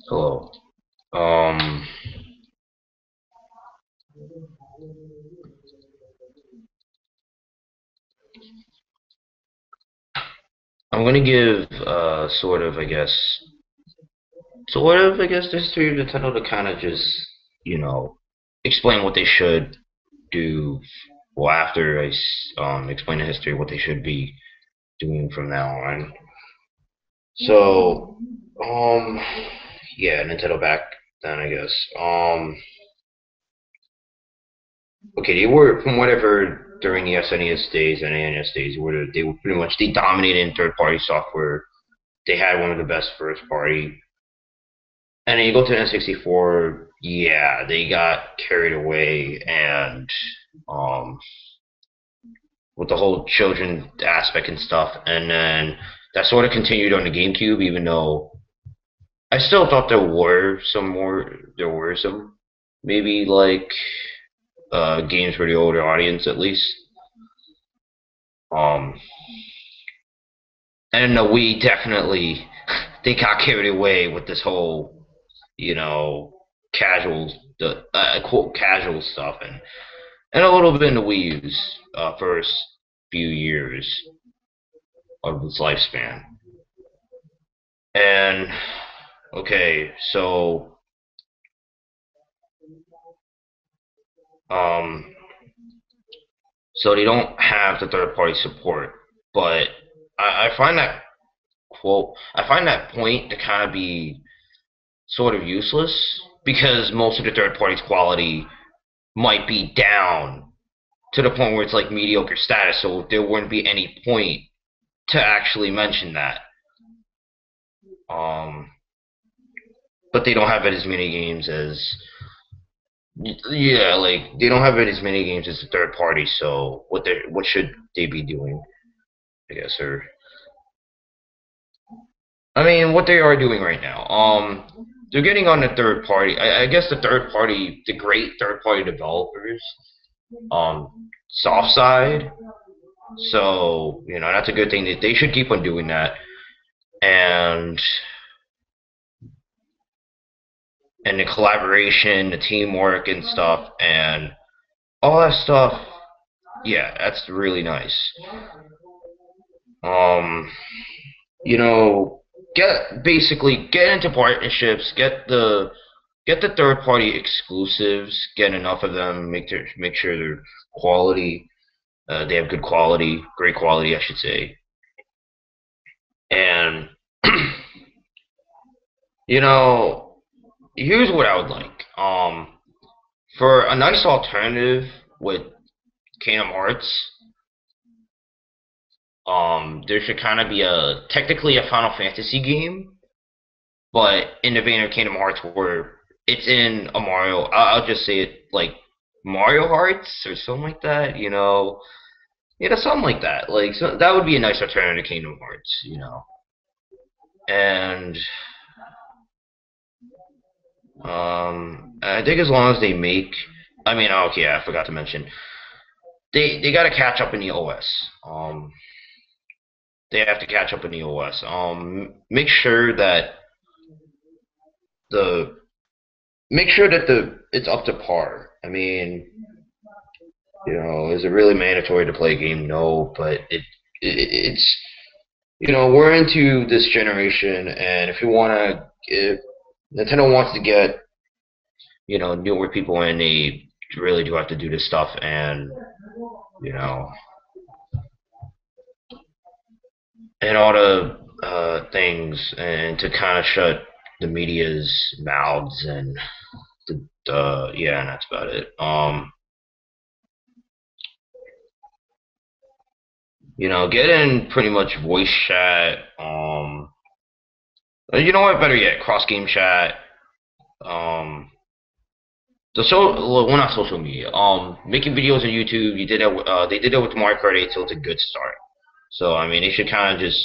Hello. Um, I'm gonna give the history of Nintendo to kind of just you know explain what they should do. Well, after I explain the history of what they should be doing from now on. So, um, yeah, Nintendo back then, I guess. Okay, they were from whatever during the SNES days and NES days, where they were pretty much they dominated in third-party software. They had one of the best first-party. And then you go to N64, yeah, they got carried away and um with the whole children aspect and stuff. And then that sort of continued on the GameCube, even though I still thought there were some maybe like games for the older audience at least. Um and the Wii definitely they got carried away with this whole, you know, casual the quote casual stuff and a little bit in the Wii U's first few years of its lifespan. And okay, um, so they don't have the third party support, but I find that I find that point to kind of be sort of useless because most of the third party's quality might be down to the point where it's like mediocre status, so there wouldn't be any point to actually mention that. Um, but they don't have it as many games as yeah, like they don't have it as many games as the third party. So what should they be doing? I guess or I mean what they are doing right now. They're getting on the third party. I guess the great third party developers, soft side. So that's a good thing. That they should keep on doing that. And and the collaboration, the teamwork and stuff, and all that stuff. Yeah, that's really nice. Um, you know, get into partnerships, get the third party exclusives, get enough of them, make sure they're quality, they have good quality, great quality, I should say, and you know, here's what I would like. For a nice alternative with Kingdom Hearts, there should kind of be a technically a Final Fantasy game, but in the vein of Kingdom Hearts, where it's in a Mario, I'll just say it like Mario Hearts or something like that. Something like that. Like so that would be a nice alternative to Kingdom Hearts. And I think as long as they make, I mean, oh, okay, I forgot to mention they got to catch up in the OS. They have to catch up in the OS. Make sure that the the it's up to par. I mean, is it really mandatory to play a game? No, but it's we're into this generation, and if Nintendo wants to get newer people in, they really do have to do this stuff, and you know, and all the things, and to kind of shut the media's mouths and yeah, and that's about it. Get in pretty much voice chat. You know what? Better yet, cross game chat. Um, well, not social media. Making videos on YouTube. You did that. They did that with Mario Kart 8, so it's a good start. So I mean, they should kind of just,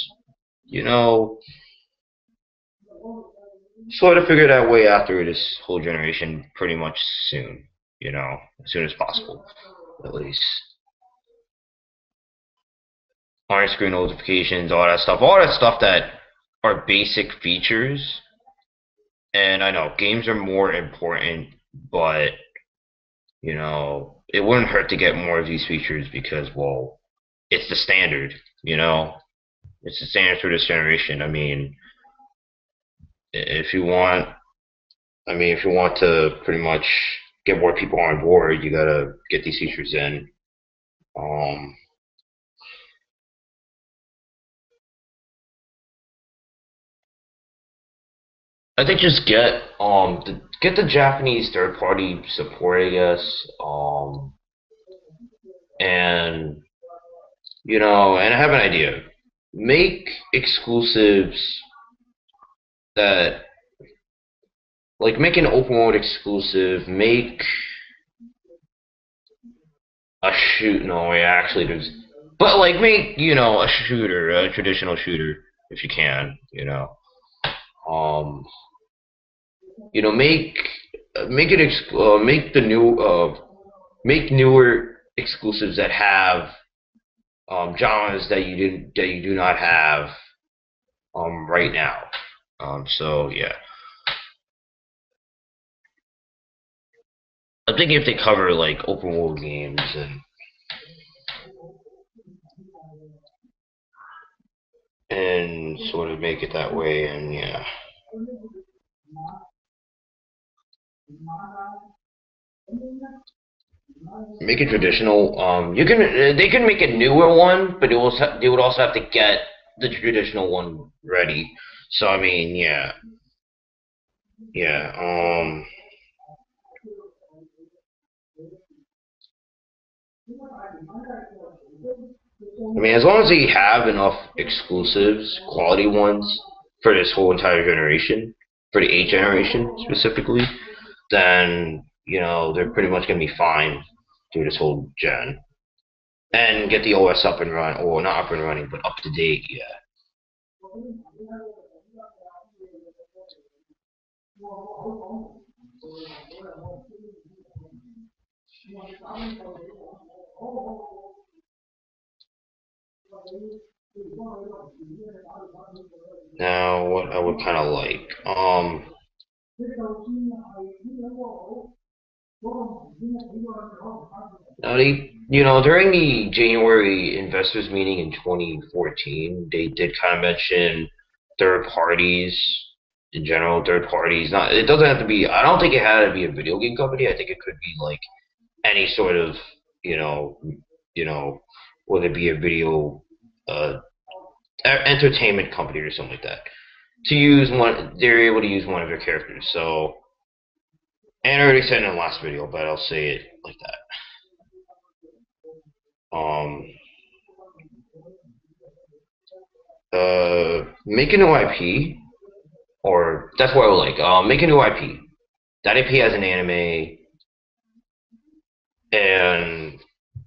you know, sort of figure that way after this whole generation, pretty much soon. As soon as possible, at least. On screen notifications, all that stuff that are basic features And I know games are more important, but it wouldn't hurt to get more of these features because, well, it's the standard. You know, it's the standard for this generation. I mean, if you want, if you want to pretty much get more people on board, you gotta get these features in. Um, I think just get the Japanese third party support, I guess. And and I have an idea. Make exclusives that make an open world exclusive. Make a shoot. No, yeah, actually, but make a shooter, a traditional shooter, if you can. Um, make it make the new make newer exclusives that have genres that you do not have right now. So yeah, I'm thinking if they cover like open world games and sort of make it that way, and yeah, make it traditional. They can make a newer one, but they would also have to get the traditional one ready. So I mean, yeah, yeah. As long as they have enough exclusives, quality ones for this whole entire generation, for the 8 generation specifically, then they're pretty much gonna be fine through this whole gen and get the OS up and running, or not up and running, but up to date. Yeah. Now, what I would kind of like, now during the January investors meeting in 2014, they did kind of mention third parties in general. Third parties, not it doesn't have to be. I don't think it had to be a video game company. I think it could be like any sort of you know you know whether it be a video entertainment company or something like that. To use one, they're able to use one of their characters. So, and I already said in the last video, but I'll say it like that. Make a new IP, or that's what I would like. Make a new IP. That IP has an anime, and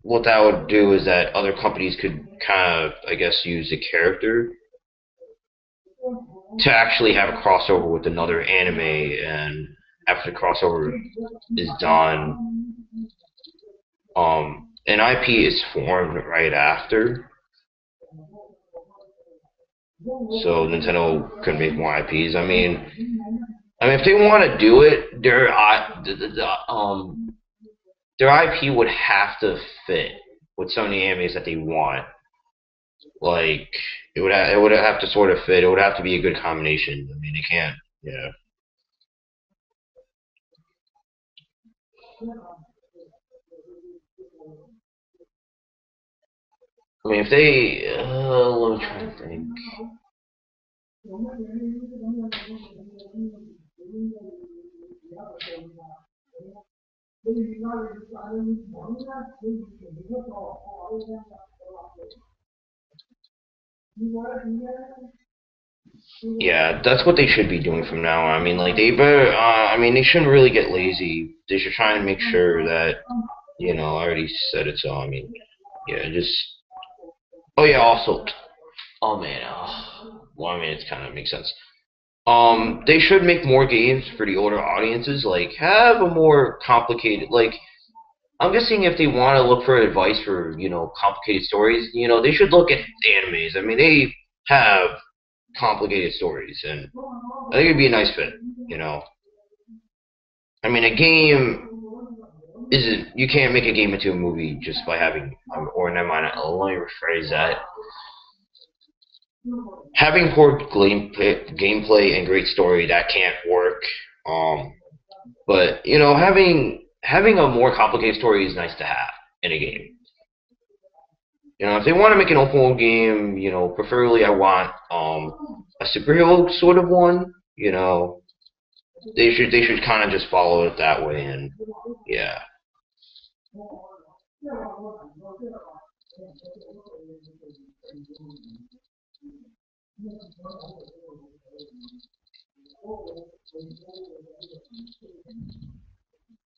what that would do is that other companies could kind of, I guess, use the character to actually have a crossover with another anime, and after the crossover is done, an IP is formed right after, so Nintendo can make more IPs. If they want to do it, their IP would have to fit with some of the animes that they want. Like it would have to sort of fit. It would have to be a good combination. It can't. Yeah. If they, let me try to think. Yeah, that's what they should be doing from now on. They better. They shouldn't really get lazy. They should try and make sure that, I already said it. So yeah, just. Oh yeah, also. Oh man. Well, it kind of makes sense. They should make more games for the older audiences. Like, have a more complicated. Like, I'm guessing if they want to look for advice for complicated stories, they should look at animes. They have complicated stories, and I think it'd be a nice fit. You know, I mean, a game isn't you can't make a game into a movie just by having or never mind. Let me rephrase that. Having poor gameplay and great story that can't work. Um, but you know, having a more complicated story is nice to have in a game. You know, if they want to make an open world game, you know, preferably I want a superhero sort of one. You know, they should kind of just follow it that way, and yeah.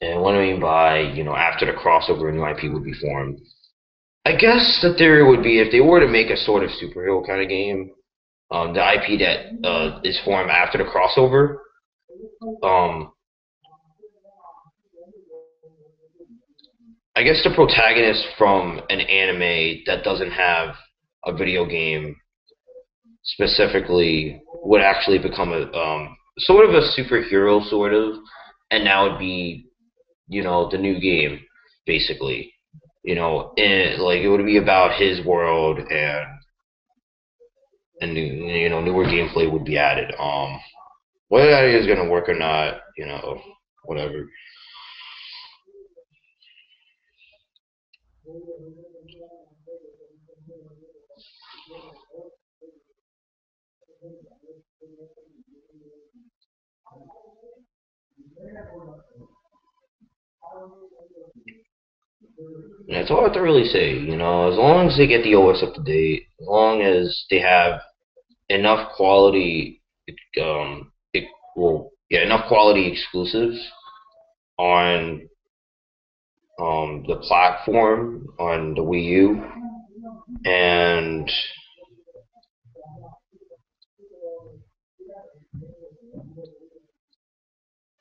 And what I mean by after the crossover, a new IP would be formed. I guess the theory would be if they were to make a sort of superhero kind of game, the IP that is formed after the crossover, um, I guess the protagonist from an anime that doesn't have a video game specifically would actually become a sort of a superhero, sort of, and now would be the new game, basically. And like it would be about his world, and newer gameplay would be added. Whether that is gonna work or not, whatever. Yeah, it's hard to really say. As long as they get the OS up to date, as long as they have enough quality, enough quality exclusives on the platform on the Wii U, and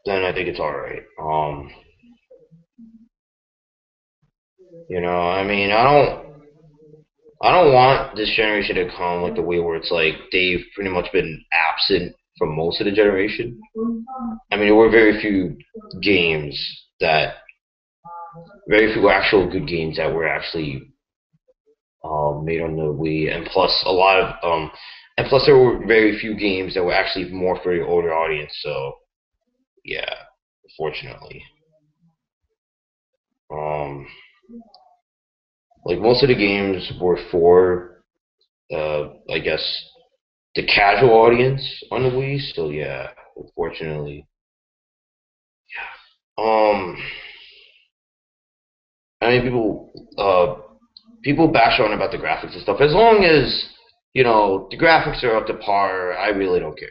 then I think it's all right. I mean, I don't want this generation to come like the way where it's like they've pretty much been absent from most of the generation. I mean, there were games that, very few actual good games that were actually made on the Wii, and plus there were very few games that were actually more for the older audience. So yeah, fortunately, um, like most of the games were for, I guess, the casual audience on the Wii. So yeah, unfortunately, um, I mean, people bash on about the graphics and stuff. As long as the graphics are up to par, I really don't care.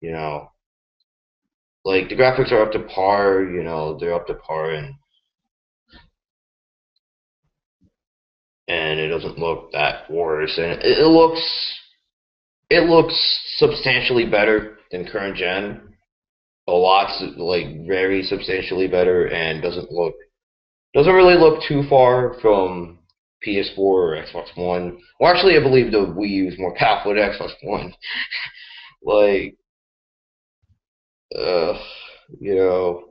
You know, like the graphics are up to par. They're up to par, and it doesn't look that worse, and it looks substantially better than current gen. A lot, like very substantially better, and doesn't really look too far from PS4 or Xbox One. Well, actually, I believe the Wii U is more powerful than Xbox One. Like, uh, you know.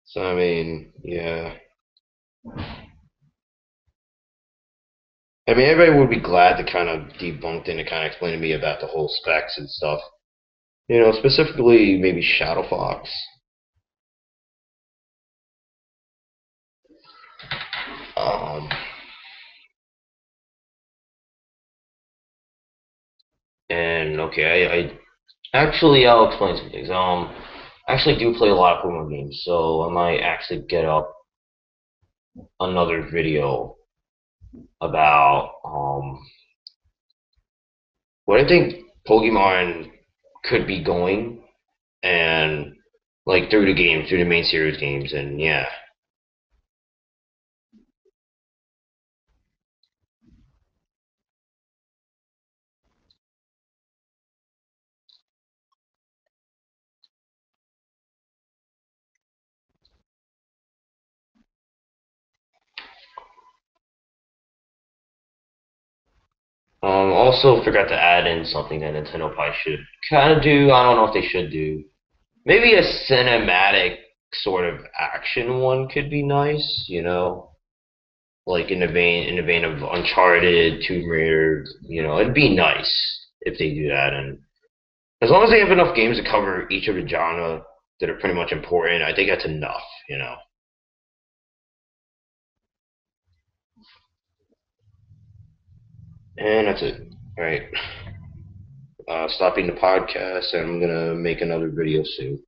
So I mean, yeah. I mean, everybody would be glad to kind of debunk and to kind of explain to me about the whole specs and stuff. Specifically maybe Shadow Fox. Um, and okay, I'll explain some things. I actually do play a lot of Pokemon games, so I might actually get up another video about what I think Pokemon could be going, and like through the main series games, and yeah. Also forgot to add in something that Nintendo probably should kind of do. I don't know if they should do. Maybe a cinematic sort of action one could be nice, you know, like in the vein of Uncharted, Tomb Raider. You know, it'd be nice if they do that, and as long as they have enough games to cover each of the genre that are pretty much important, I think that's enough, you know. And that's it. All right. Stopping the podcast, and I'm gonna make another video soon.